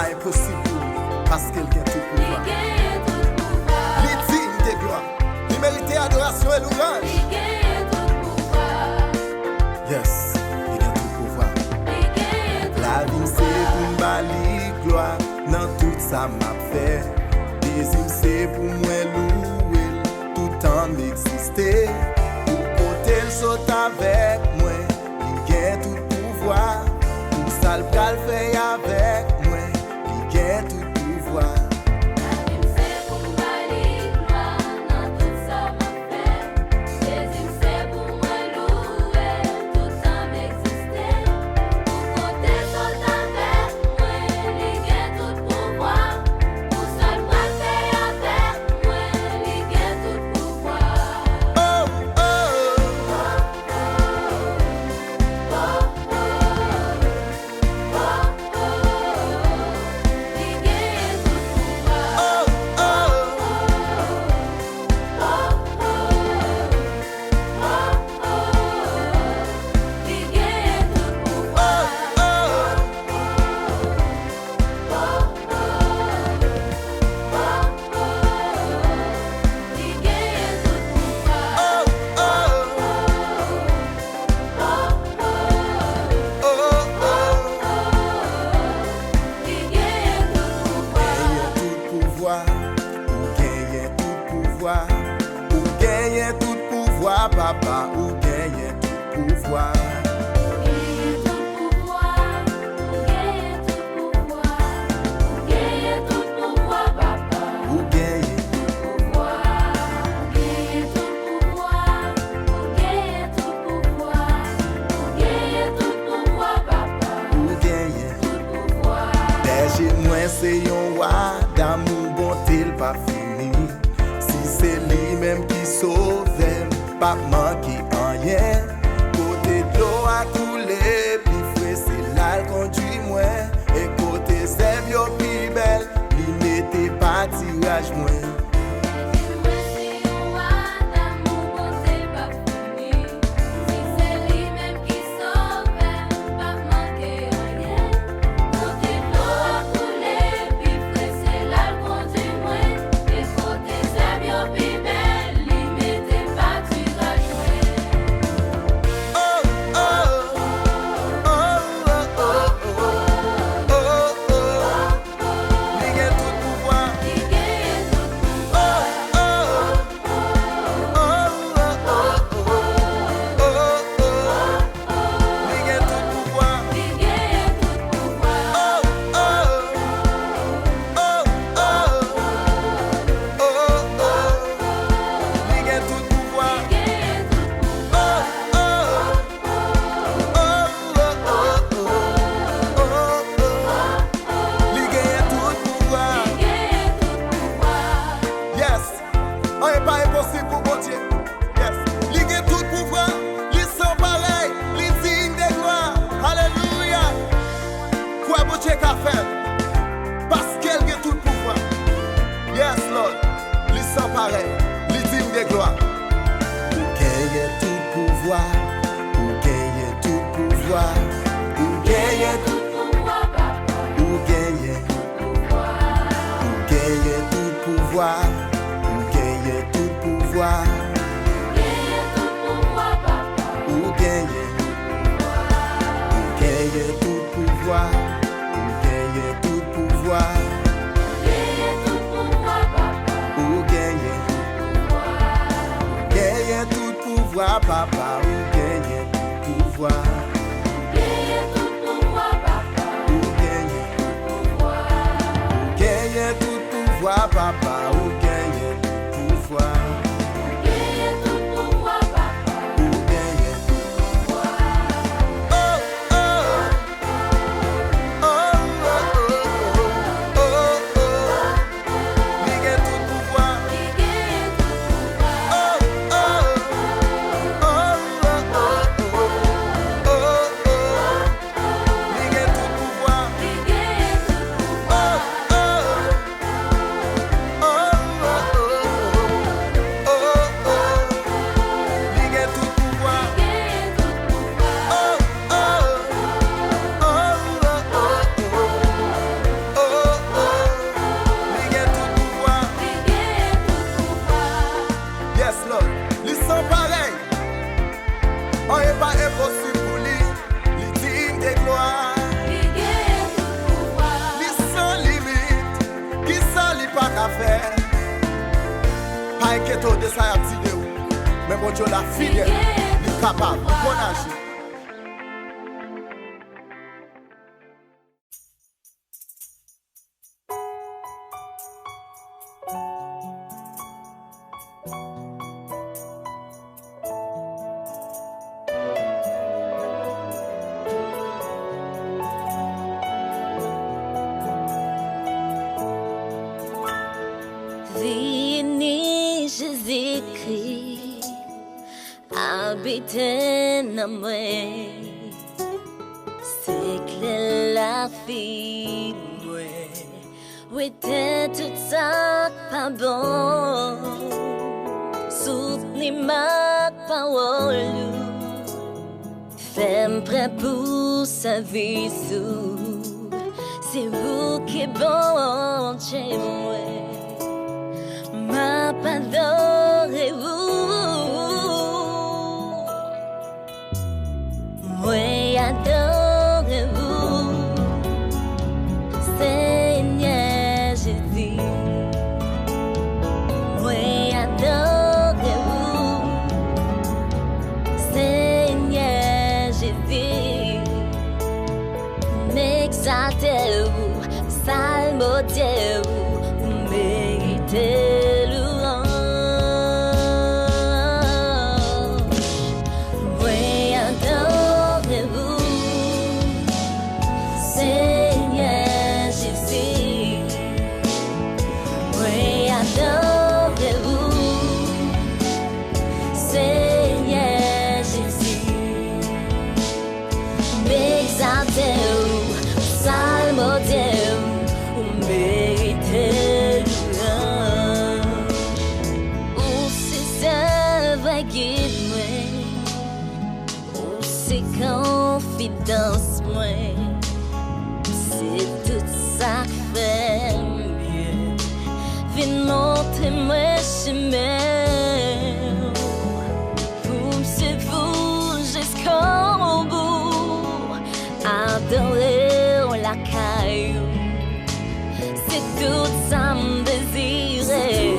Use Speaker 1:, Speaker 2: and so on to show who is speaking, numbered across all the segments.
Speaker 1: pas impossible parce qu'elle a tout pouvoir. Il est digne de gloire. Il mérite adoration et louange. Yes, il a tout pouvoir. La vie c'est pour m'bali gloire dans tout ça m'a fait. Désir c'est pour moi louer tout temps m'exister. Pour côté le saute avec moi, il a tout pouvoir. Pour ça le pral fait avec moi, il a tout pouvoir. Ou gagne tout pouvoir, papa, ou gagne tout pouvoir. C'est yon roi d'amour, bonté, le pas fini. Si c'est lui-même qui sauve, pas manquer en rien. Côté de l'eau a coulé, puis frais, c'est là le conduit moi. Et côté c'est bio plus belle, lui n'était pas tirage moins. Parce qu'elle a tout le pouvoir. Yes, Lord. Listen pareil. Les dignes de gloire. Ou gagne tout le pouvoir. Ou gagne tout le pouvoir. Ou gagne tout le pouvoir, papa. Ou gagne tout le pouvoir. Ou gagne tout le pouvoir. Ou gagne tout le pouvoir. Ou gagne tout le pouvoir. Papa, ou gagne tout pouvoir. Ou gagne tout pouvoir. Ou gagne tout pouvoir, papa, ou gagne tout pouvoir. Ou gagne tout pouvoir. Oh, oh, oh, oh, oh, oh, oh. Il gagne tout pouvoir. Oh, oh. ghetto de ça y a dit de ou. Mais bon Dieu la fidèle, il est capable, bon agir.
Speaker 2: Jésus-Christ habite en moi, c'est que la vie, où était tout ça pas bon, soutenez ma parole, fais-moi prêt pour sa vie, c'est vous qui est bon chez moi. M'adorez-vous, oui, adorez-vous, Seigneur Jésus, oui, adorez-vous, Seigneur Jésus, m'exaltez-vous, psalmodiez-vous, méritez. Confidence, moi, c'est tout ça fait mieux. Viens montrer-moi chemin pour me suivre jusqu'au bout. Adorer la caillou, c'est tout ça me désirer.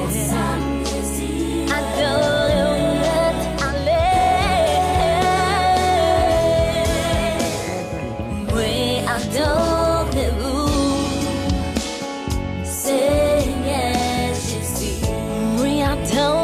Speaker 2: Adorez-vous, Seigneur Jésus, oui, adorez-vous.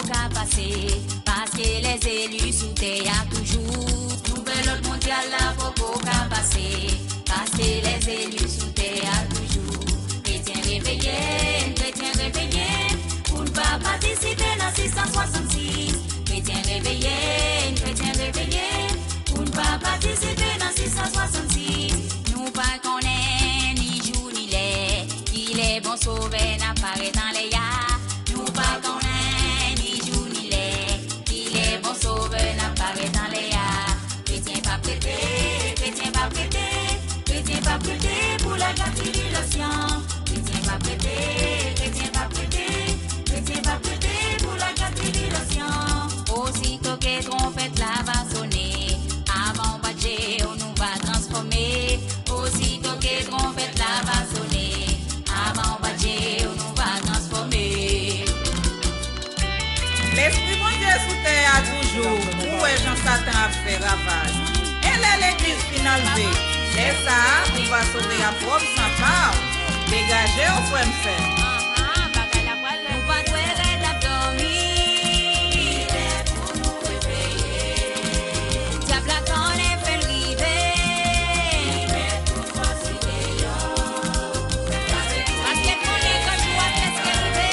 Speaker 3: qu'à passer. Parce que les élus sous terre toujours. Nouvel ordre mondial là, faut qu'à passer. Parce que les élus sous terre toujours. Chrétiens réveillés, pour ne pas participer dans 666. Chrétiens réveillés, pour ne pas participer dans 666. Nous pas connaît ni jour ni l'air. Il est bon sauver n'apparaît dans les yas. Nous pas connaît ni jour ni l'air. Il est bon sauver n'apparaît dans les yas. Chrétien pas prêté, pour la grande tribulation. Chrétien pas prêté, pour la grande tribulation. Aussitôt que trompette là va sonner, avant badger on nous va transformer. Aussitôt que trompette là va sonner, avant badger on nous va transformer.
Speaker 4: L'esprit bon Dieu sous terre toujours, où est Jean Satan a fait ravage. Elle est l'église finale. C'est ça, on va sauver à propre sans part. Dégagez au point de faire.
Speaker 3: Nous pas trouver la dormir. Il est pour nous réveiller. Diable a qu'on est fait river. Il est pour nous signer. Parce que mon école doit presque arriver.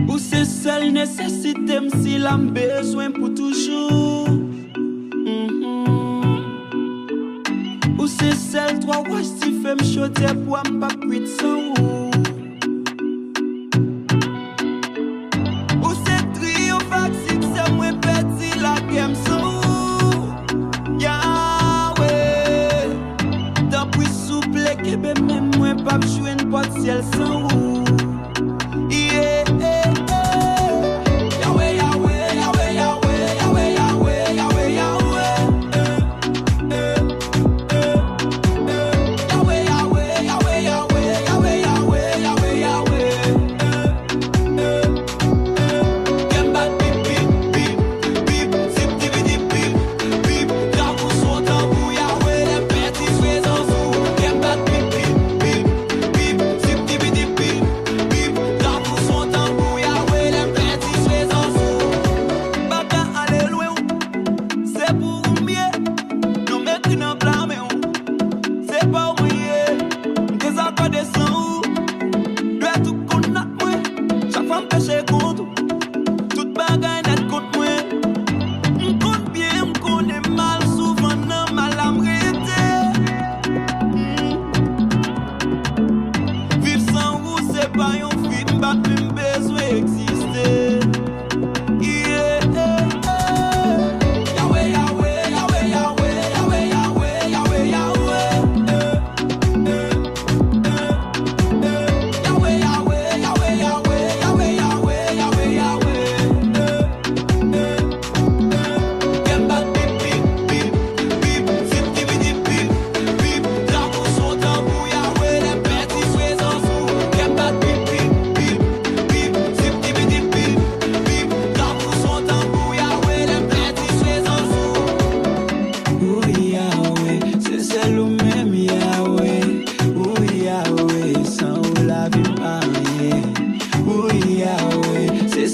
Speaker 5: Ou c'est seule nécessité, si l'âme besoin pour toujours. Ou c'est celle toi ouais si fait me choder pour m'pas quitte sans ou. Ou c'est triomphatique, c'est moi petit la game sans ou. Yahweh, tant plus souple que même moi pas jouer une porte ciel sans ou.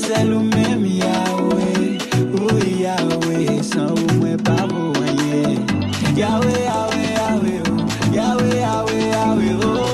Speaker 5: seul ou même Yahweh. Oui, Yahweh, sans vous, moi pas pour rien. Yahweh, Yahweh, Yahweh, oh. Yahweh, Yahweh, Yahweh, oh.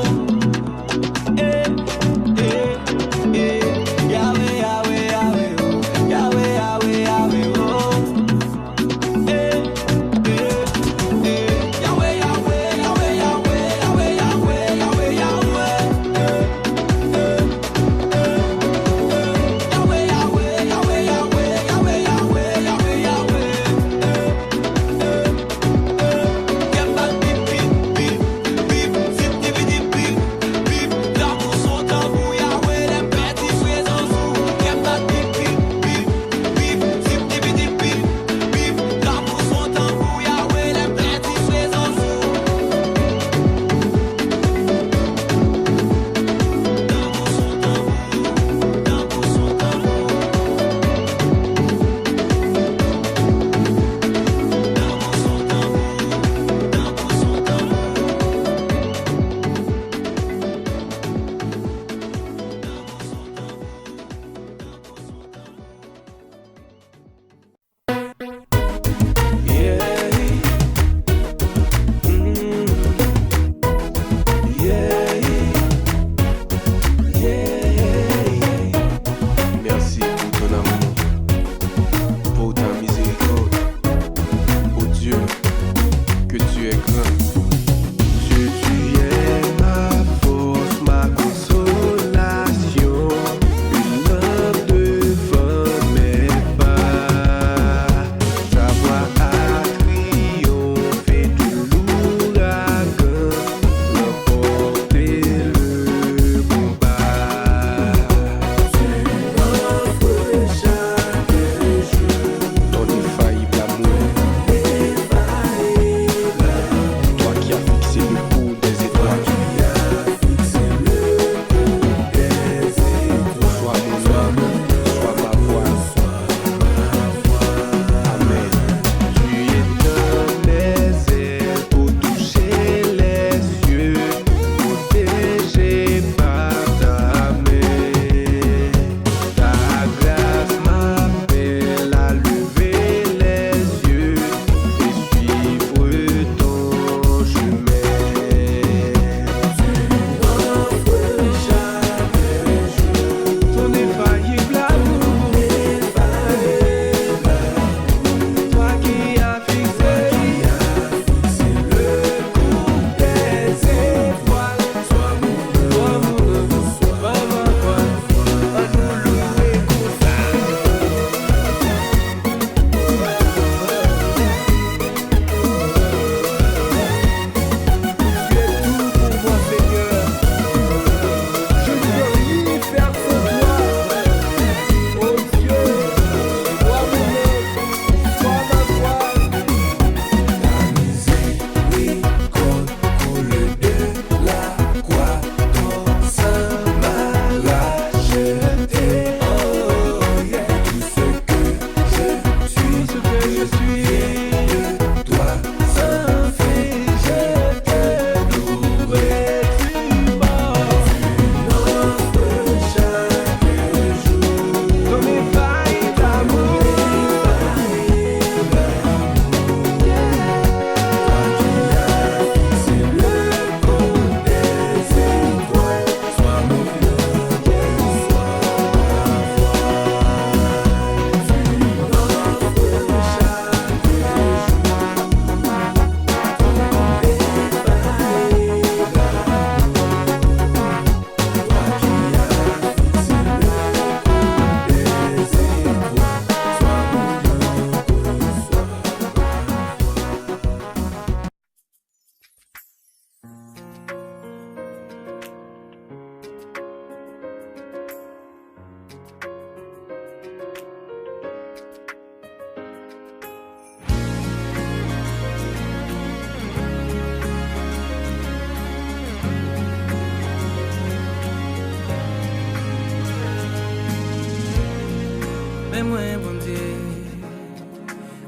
Speaker 6: Mais moi, bon Dieu,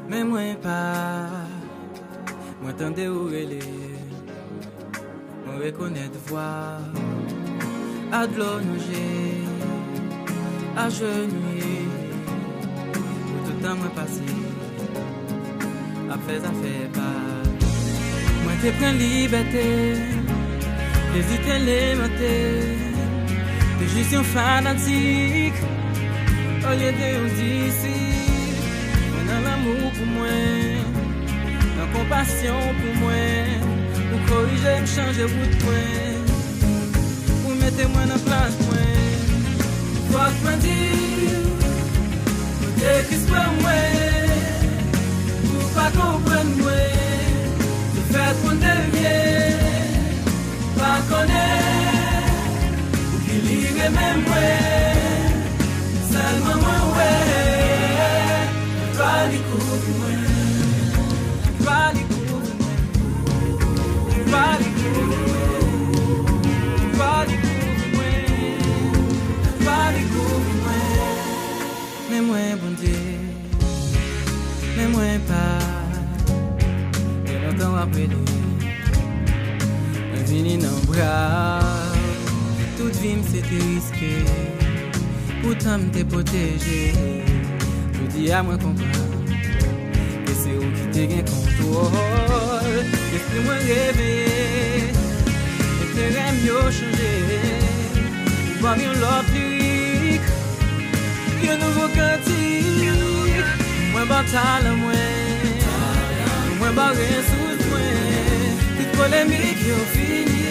Speaker 6: mais moi pas. Moi tendez ou relais, moi reconnaître voix. À de l'eau, à genouiller. temps moi passé à faire ça fait pas moi te prends liberté hésiter les mater de juste un fanatique au lieu de on d'ici dans l'amour pour moi dans compassion pour moi pour corriger me changer route moi pour mettre moi dans place moi faut me dire que c'est pas moi pour pas comprendre moi de faire qu'on devient pas connaître pour qu'il y ait même moi seulement moi ouais pas découvrir moi pas découvrir moi pas découvrir pas découvrir moi pas découvrir moi mais moi bon Dieu mais moi pas et longtemps après je vini dans bras toute vie c'était risqué pourtant m'te protégé je dis à moi comprendre que c'est où qui te gagne contrôle laisse-moi rêver et te mieux changer voir mieux l'autre lyrique un nouveau cantique moi bataille moi barré sous moi toute polémique yo fini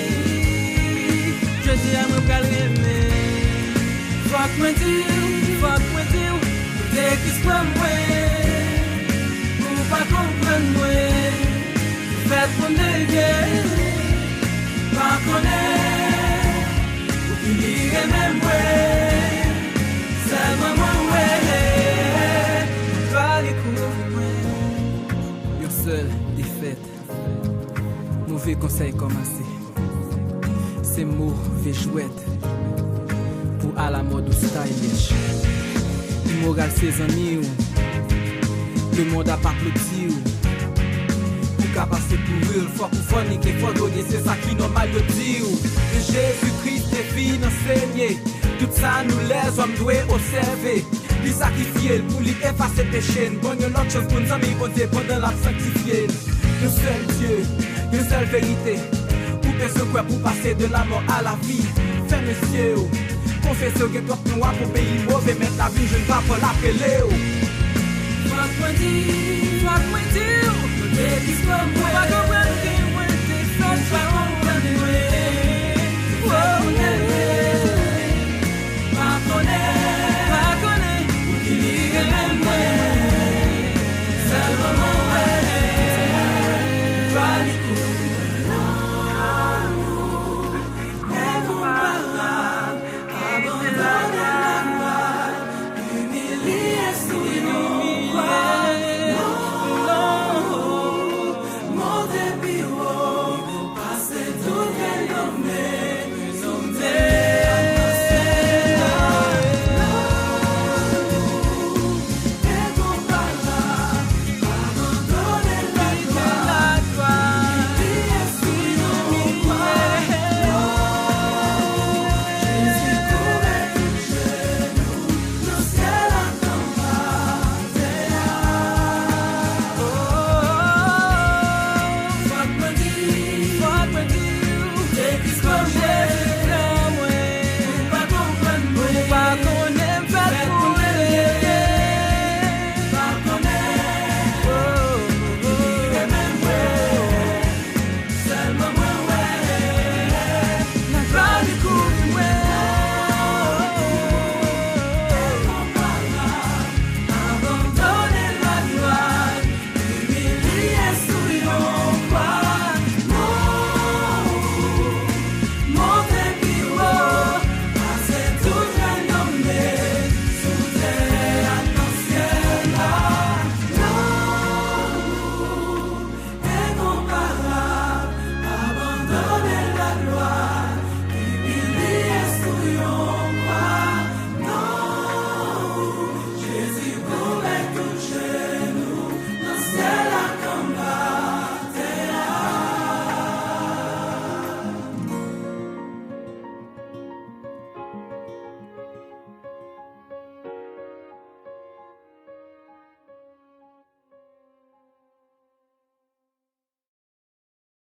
Speaker 6: je dis à moi calmer fuck me dire dès que c'est pas moi pour pas comprendre moi fait mon dégueu pas connaître pour qu'il y ait même moi seulement moi ouais pas découvrir moi yo seul défaite mauvais conseil commencer c'est mauvais chouette pour à la mode ou stylish immoral ses amis le monde a pas applaudi pour qu'à passer pour eux faut pour forniquer faut donner c'est ça qui normal de dire que Jésus-Christ est fini enseigné tout ça nous les hommes doivent observer lui sacrifier pour lui effacer péché bon une autre chose pour nous amis bon Dieu pendant la sanctifier le seul Dieu une seule vérité pour personne quoi pour passer de la mort à la vie faire monsieur confessez que toi nous pour pays mauvais mettre la vie je ne vais pas l'appeler fuck me dire dès qu'il se pas moi